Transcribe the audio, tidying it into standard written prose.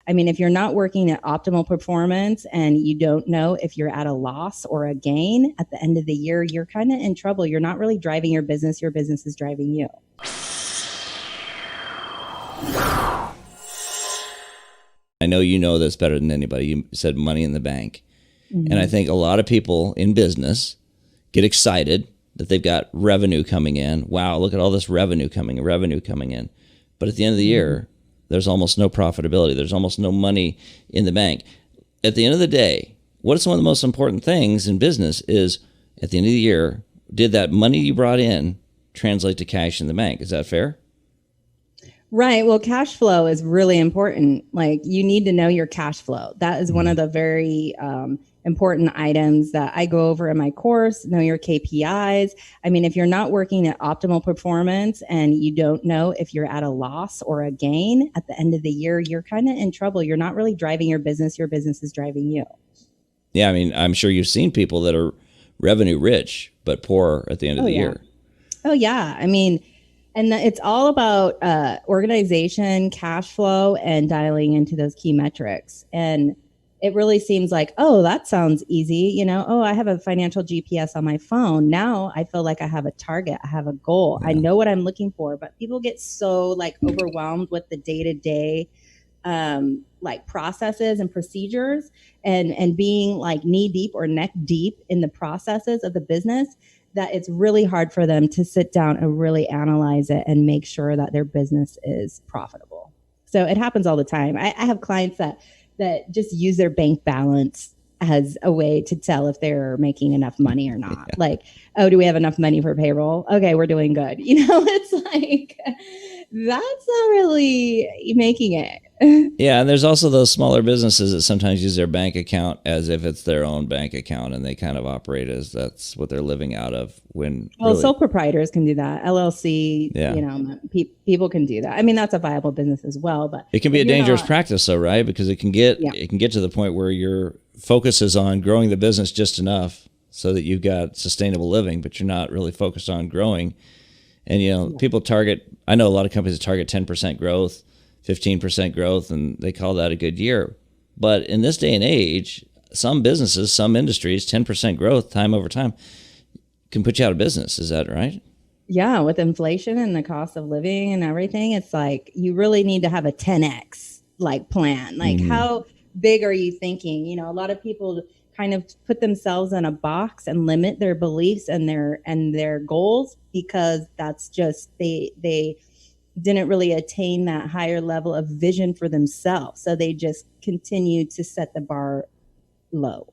I mean, if you're not working at optimal performance and you don't know if you're at a loss or a gain at the end of the year, you're kind of in trouble. You're not really driving your business is driving you. I know you know this better than anybody. You said money in the bank. Mm-hmm. And I think a lot of people in business get excited that they've got revenue coming in. Wow, look at all this revenue coming in. But at the end of the year, there's almost no profitability. There's almost no money in the bank. At the end of the day, what is one of the most important things in business is at the end of the year, did that money you brought in translate to cash in the bank? Is that fair? Right. Well, cash flow is really important. Like, you need to know your cash flow. That is one of the very important items that I go over in my course. Know your KPIs. I mean, if you're not working at optimal performance and you don't know if you're at a loss or a gain at the end of the year, you're kind of in trouble. You're not really driving your business is driving you. Yeah, I mean, I'm sure you've seen people that are revenue rich but poor at the end of the year. Oh, yeah. I mean, and it's all about organization, cash flow, and dialing into those key metrics. And it really seems like, oh, that sounds easy. You know, oh, I have a financial GPS on my phone. Now I feel like I have a target. I have a goal. Yeah. I know what I'm looking for. But people get so like overwhelmed with the day-to-day like processes and procedures and being like knee deep or neck deep in the processes of the business, that it's really hard for them to sit down and really analyze it and make sure that their business is profitable. So it happens all the time. I have clients that just use their bank balance as a way to tell if they're making enough money or not. Yeah. Like, oh, do we have enough money for payroll? Okay, we're doing good. You know, it's like, that's not really making it. Yeah, and there's also those smaller businesses that sometimes use their bank account as if it's their own bank account, and they kind of operate as that's what they're living out of. When sole proprietors can do that. LLC, you know, people can do that. I mean, that's a viable business as well, but it can be a dangerous practice, though, right? Because it can get to the point where your focus is on growing the business just enough so that you've got sustainable living, but you're not really focused on growing. And you know, people target. I know a lot of companies that target 10% growth. 15% growth, and they call that a good year. But in this day and age, some businesses, some industries, 10% growth time over time can put you out of business. Is that right? Yeah, with inflation and the cost of living and everything, it's like you really need to have a 10x like plan. Like, how big are you thinking? You know, a lot of people kind of put themselves in a box and limit their beliefs and their goals because that's just they didn't really attain that higher level of vision for themselves. So they just continue to set the bar low.